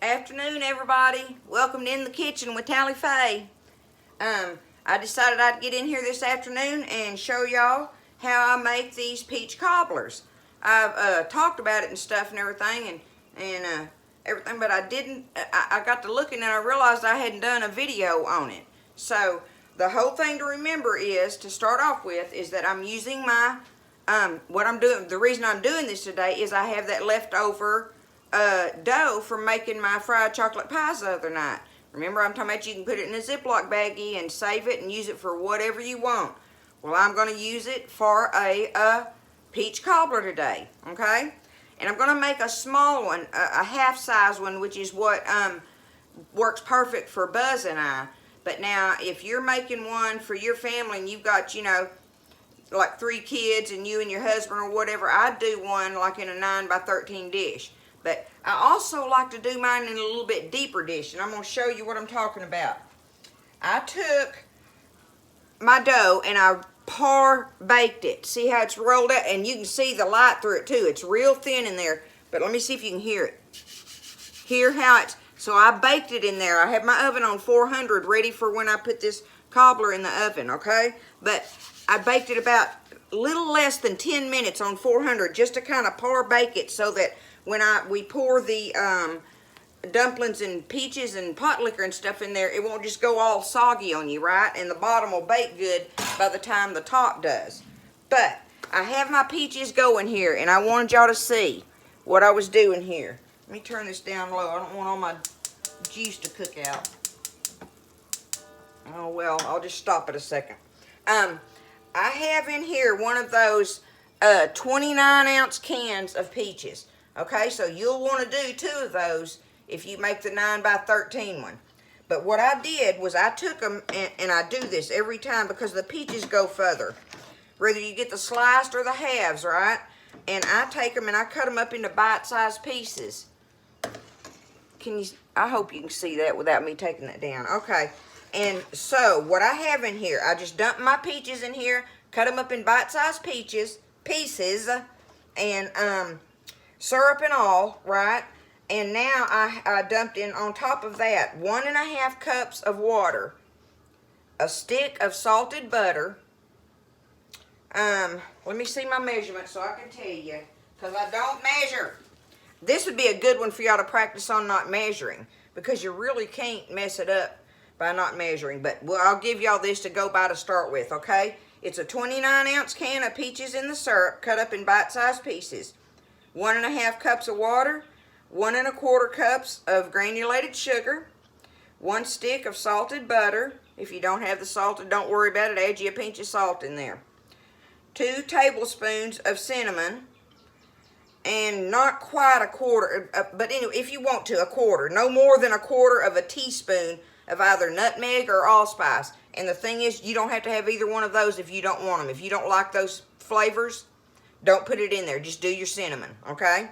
Afternoon, everybody. Welcome to In the Kitchen with Tally Faye. I decided I'd get in here this afternoon and show y'all how I make these peach cobblers. I've talked about it and stuff and everything and everything, but I didn't. I got to looking and I realized I hadn't done a video on it. So the whole thing to remember is, to start off with, is that I'm using my what I'm doing. The reason I'm doing this today is I have that leftover dough from making my fried chocolate pies the other night. Remember, I'm talking about you can put it in a Ziploc baggie and save it and use it for whatever you want. Well, I'm going to use it for a peach cobbler today, okay? And I'm going to make a small one, a half-size one, which is what works perfect for Buzz and I. But now, if you're making one for your family and you've got, you know, like 3 kids and you and your husband or whatever, I'd do one like in a 9 by 13 dish. But I also like to do mine in a little bit deeper dish, and I'm going to show you what I'm talking about. I took my dough and I par baked it. See how it's rolled out? And you can see the light through it too. It's real thin in there, but let me see if you can hear it. Hear how it's, so I baked it in there. I have my oven on 400 ready for when I put this cobbler in the oven, okay? But I baked it about a little less than 10 minutes on 400 just to kind of par bake it so that when we pour the dumplings and peaches and pot liquor and stuff in there, it won't just go all soggy on you, right? And the bottom will bake good by the time the top does. But I have my peaches going here, and I wanted y'all to see what I was doing here. Let me turn this down low. I don't want all my juice to cook out. Oh, well, I'll just stop it a second. I have in here one of those 29-ounce cans of peaches. Okay, so you'll want to do 2 of those if you make the 9 by 13 one. But what I did was I took them, and I do this every time because the peaches go further. Whether you get the sliced or the halves, right? And I take them and I cut them up into bite-sized pieces. I hope you can see that without me taking that down. Okay, and so what I have in here, I just dumped my peaches in here, cut them up in bite-sized pieces, and syrup and all, right? And now I dumped in on top of that 1.5 cups of water, a stick of salted butter. Let me see my measurement so I can tell you, because I don't measure. This would be a good one for y'all to practice on not measuring, because you really can't mess it up by not measuring. But I'll give y'all this to go by to start with, okay? It's a 29-ounce can of peaches in the syrup cut up in bite-sized pieces. 1.5 cups of water, 1.25 cups of granulated sugar, 1 stick of salted butter. If you don't have the salted, don't worry about it. Add you a pinch of salt in there. 2 tablespoons of cinnamon, and not quite a quarter, but anyway, if you want to, a quarter. No more than a quarter of a teaspoon of either nutmeg or allspice. And the thing is, you don't have to have either one of those if you don't want them. If you don't like those flavors, don't put it in there. Just do your cinnamon, okay?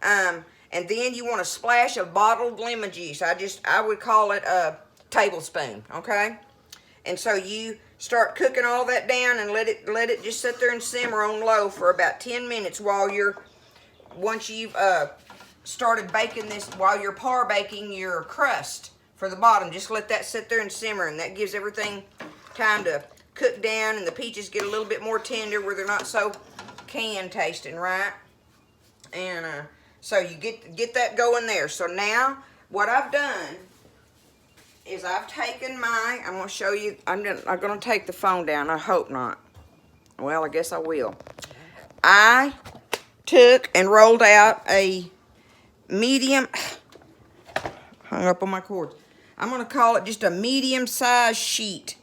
And then you want a splash of bottled lemon juice. I would call it a tablespoon, okay? And so you start cooking all that down and let it just sit there and simmer on low for about 10 minutes once you've started baking this, while you're par baking your crust for the bottom. Just let that sit there and simmer, and that gives everything time to cook down, and the peaches get a little bit more tender where they're not so can tasting, right? And so you get that going there. So now what I've done is I've taken I'm going to show you. I'm going to take the phone down. I hope not. Well, I guess I will. I took and rolled out a medium, hung up on my cords. I'm going to call it just a medium-sized sheet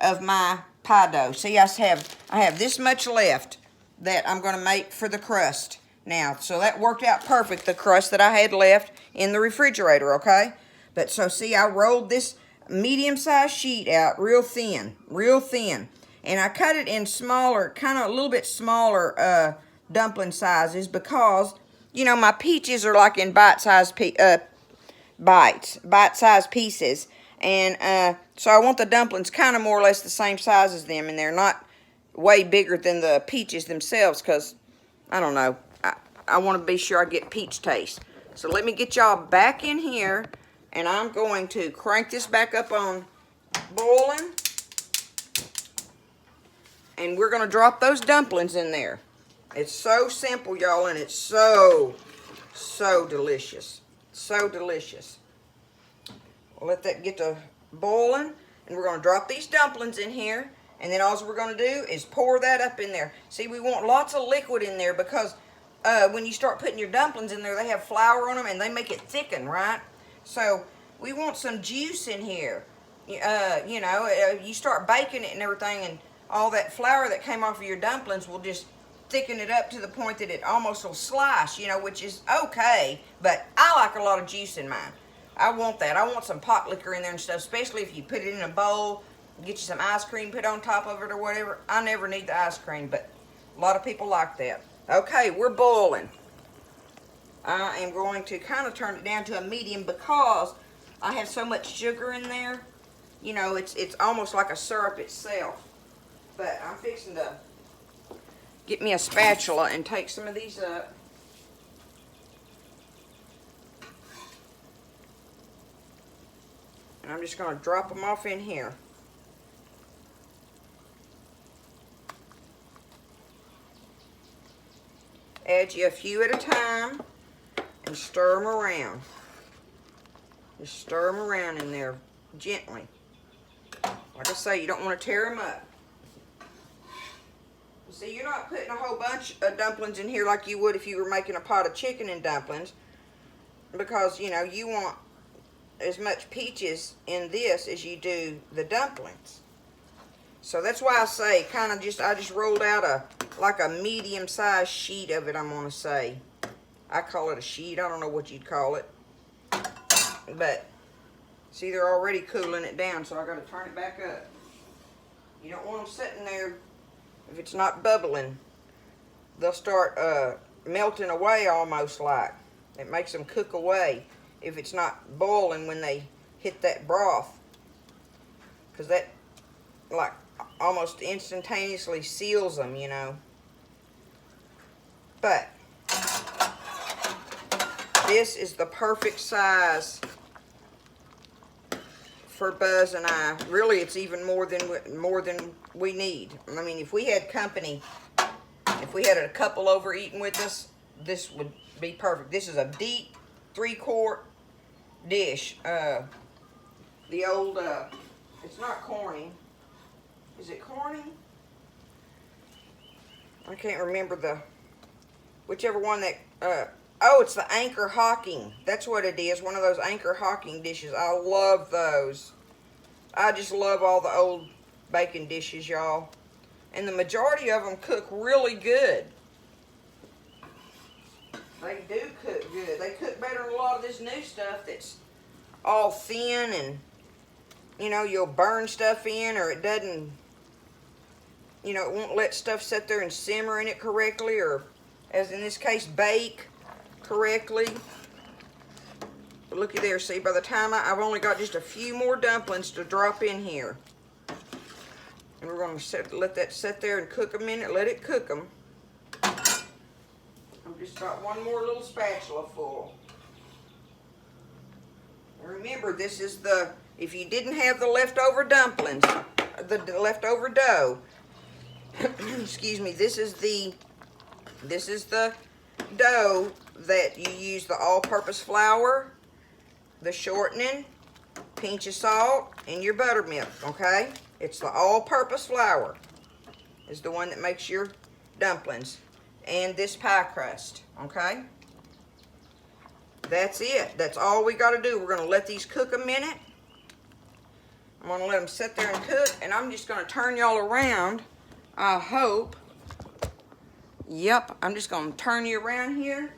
of my pie dough. See, I have this much left that I'm going to make for the crust now. So that worked out perfect, the crust that I had left in the refrigerator, okay? But so see, I rolled this medium-sized sheet out real thin. And I cut it in smaller, kind of a little bit smaller dumpling sizes because, you know, my peaches are like in bite-sized pieces. And so I want the dumplings kind of more or less the same size as them, and they're not way bigger than the peaches themselves because, I don't know, I want to be sure I get peach taste. So let me get y'all back in here, and I'm going to crank this back up on boiling. And we're going to drop those dumplings in there. It's so simple, y'all, and it's so delicious. So delicious. We'll let that get to boiling, and we're going to drop these dumplings in here, and then all we're going to do is pour that up in there. See, we want lots of liquid in there because when you start putting your dumplings in there, they have flour on them, and they make it thicken, right? So we want some juice in here. You know, you start baking it and everything, and all that flour that came off of your dumplings will just thicken it up to the point that it almost will slice, you know, which is okay, but I like a lot of juice in mine. I want that. I want some pot liquor in there and stuff, especially if you put it in a bowl, get you some ice cream put on top of it or whatever. I never need the ice cream, but a lot of people like that. Okay, we're boiling. I am going to kind of turn it down to a medium because I have so much sugar in there. You know, it's almost like a syrup itself. But I'm fixing to get me a spatula and take some of these up. And I'm just going to drop them off in here. Add you a few at a time and stir them around. Just stir them around in there gently. Like I say, you don't want to tear them up. See, you're not putting a whole bunch of dumplings in here like you would if you were making a pot of chicken and dumplings, because, you know, you want as much peaches in this as you do the dumplings. So that's why I say kind of I just rolled out like a medium-sized sheet of it, I'm going to say. I call it a sheet. I don't know what you'd call it. But, see, they're already cooling it down, so I got to turn it back up. You don't want them sitting there. If it's not bubbling, they'll start melting away almost like. It makes them cook away if it's not boiling when they hit that broth. Because that, like, almost instantaneously seals them, you know. But this is the perfect size for Buzz and I. Really, it's even more than we need. I mean, if we had company, if we had a couple over eating with us, this would be perfect. This is a deep 3-quart dish. The old, it's not Corning. Is it Corning? I can't remember whichever one that, oh, it's the Anchor Hocking. That's what it is, one of those Anchor Hocking dishes. I love those. I just love all the old baking dishes, y'all. And the majority of them cook really good. They do cook good. They cook better than a lot of this new stuff that's all thin and, you know, you'll burn stuff in, or it doesn't, you know, it won't let stuff sit there and simmer in it correctly, or, as in this case, bake correctly. But looky there, see, by the time I've only got just a few more dumplings to drop in here. And we're going to let that sit there and cook a minute, let it cook them. I've just got one more little spatula full. And remember, this is if you didn't have the leftover dumplings, the leftover dough, excuse me, this is the dough that you use the all-purpose flour, the shortening, pinch of salt, and your buttermilk, okay? It's the all-purpose flour is the one that makes your dumplings, and this pie crust, okay? That's it. That's all we got to do. We're going to let these cook a minute. I'm going to let them sit there and cook, and I'm just going to turn y'all around, I hope. Yep, I'm just going to turn you around here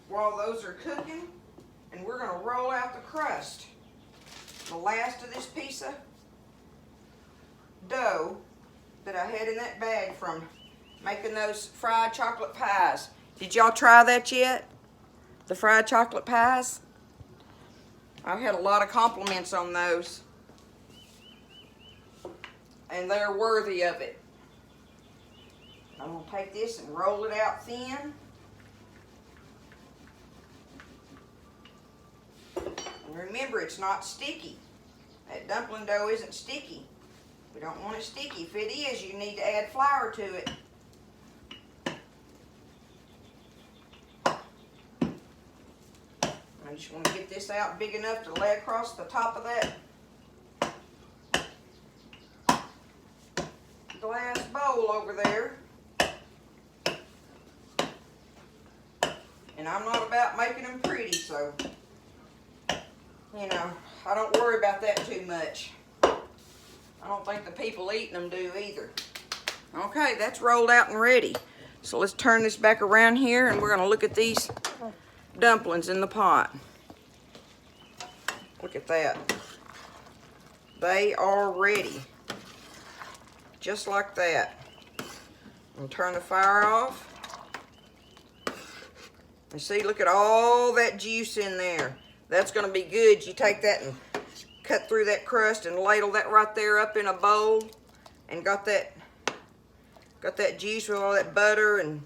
while those are cooking, and we're going to roll out the crust. The last of this piece of dough that I had in that bag from making those fried chocolate pies. Did y'all try that yet? The fried chocolate pies? I've had a lot of compliments on those, and they're worthy of it. I'm going to take this and roll it out thin. remember, it's not sticky. That dumpling dough isn't sticky. We don't want it sticky. If it is, you need to add flour to it. I just want to get this out big enough to lay across the top of that glass bowl over there. And I'm not about making them pretty, so, you know, I don't worry about that too much. I don't think the people eating them do either. Okay, that's rolled out and ready. So let's turn this back around here and we're going to look at these dumplings in the pot. Look at that. They are ready. Just like that. And turn the fire off. And see, look at all that juice in there. That's going to be good. You take that and cut through that crust and ladle that right there up in a bowl. And got that juice with all that butter and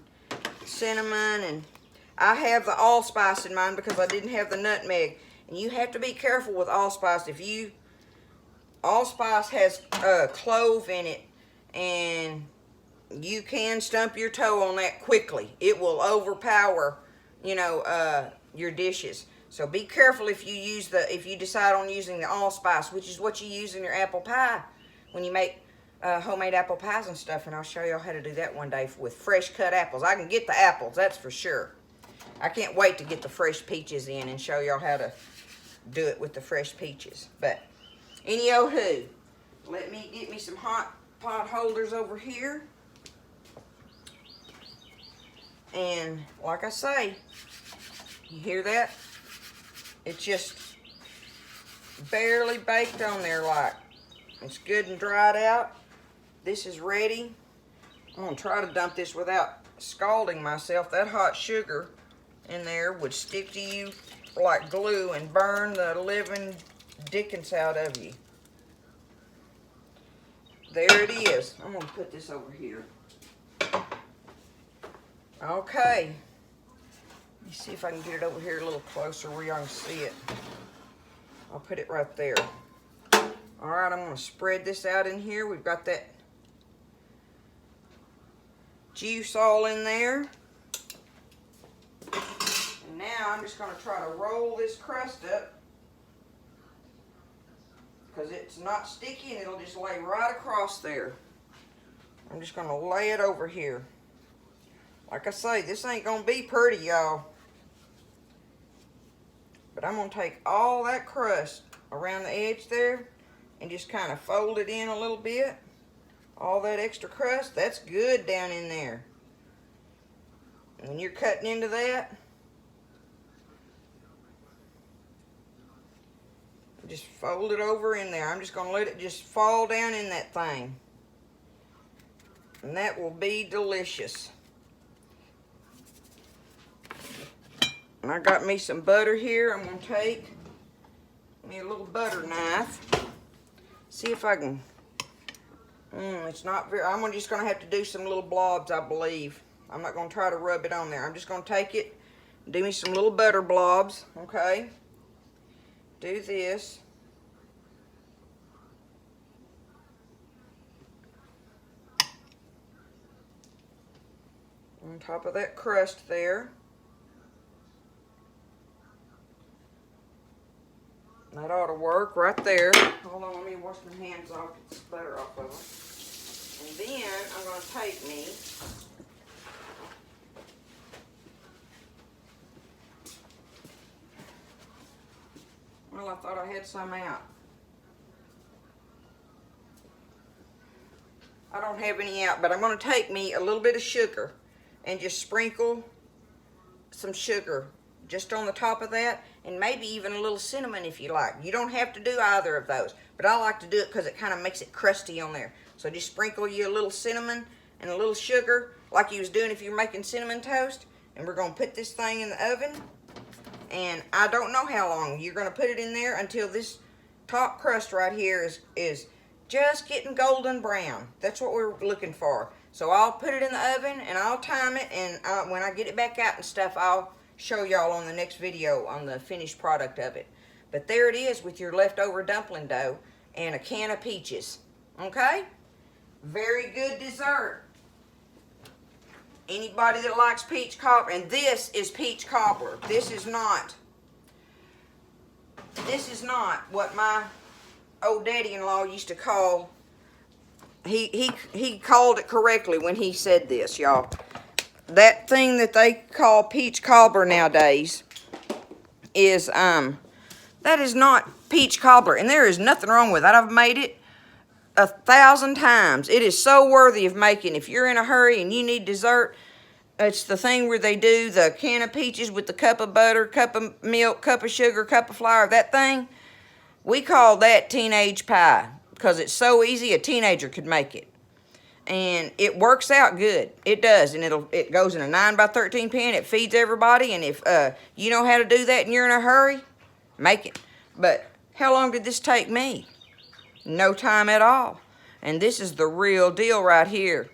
cinnamon. And I have the allspice in mine because I didn't have the nutmeg. And you have to be careful with allspice. Allspice has clove in it, and you can stump your toe on that quickly. It will overpower, you know, your dishes. So be careful if you decide on using the allspice, which is what you use in your apple pie when you make homemade apple pies and stuff. And I'll show y'all how to do that one day with fresh cut apples. I can get the apples, that's for sure. I can't wait to get the fresh peaches in and show y'all how to do it with the fresh peaches. But any-o-hoo, let me get me some hot pot holders over here. And like I say, you hear that? It's just barely baked on there, like. It's good and dried out. This is ready. I'm gonna try to dump this without scalding myself. That hot sugar in there would stick to you like glue and burn the living dickens out of you. There it is. I'm gonna put this over here. Okay. Let me see if I can get it over here a little closer where y'all can see it. I'll put it right there. All right, I'm gonna spread this out in here. We've got that juice all in there. And now I'm just gonna try to roll this crust up because it's not sticky and it'll just lay right across there. I'm just gonna lay it over here. Like I say, this ain't gonna be pretty, y'all. But I'm gonna take all that crust around the edge there and just kind of fold it in a little bit. All that extra crust, that's good down in there. And when you're cutting into that, just fold it over in there. I'm just gonna let it just fall down in that thing. And that will be delicious. And I got me some butter here. I'm gonna take me a little butter knife. See if I can, it's not very, I'm just gonna have to do some little blobs, I believe. I'm not gonna try to rub it on there. I'm just gonna take it, do me some little butter blobs, okay? Do this. On top of that crust there. That ought to work right there. Hold on, let me wash my hands off, get this butter off of them. And then I'm going to take me well, I thought I had some out. I don't have any out, but I'm going to take me a little bit of sugar and just sprinkle some sugar just on the top of that, and maybe even a little cinnamon if you like. You don't have to do either of those, but I like to do it because it kind of makes it crusty on there. So just sprinkle you a little cinnamon and a little sugar like you was doing if you're making cinnamon toast. And we're going to put this thing in the oven. And I don't know how long. You're going to put it in there until this top crust right here is just getting golden brown. That's what we're looking for. So I'll put it in the oven and I'll time it, and when I get it back out and stuff, I'll show y'all on the next video on the finished product of it. But there it is with your leftover dumpling dough and a can of peaches. Okay? Very good dessert. Anybody that likes peach cobbler, and this is peach cobbler. This is not what my old daddy-in-law used to call. He called it correctly when he said this, y'all. That thing that they call peach cobbler nowadays is that is not peach cobbler, and there is nothing wrong with that. I've made it 1,000 times. It is so worthy of making. If you're in a hurry and you need dessert, it's the thing where they do the can of peaches with the cup of butter, cup of milk, cup of sugar, cup of flour. That thing, we call that teenage pie because it's so easy a teenager could make it. And it works out good. It does. And it goes in a 9 by 13 pan. It feeds everybody. And if you know how to do that and you're in a hurry, make it. But how long did this take me? No time at all. And this is the real deal right here.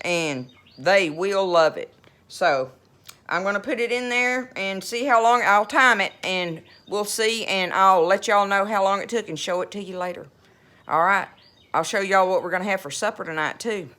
And they will love it. So I'm going to put it in there and see how long. I'll time it and we'll see. And I'll let y'all know how long it took and show it to you later. All right. I'll show y'all what we're going to have for supper tonight too.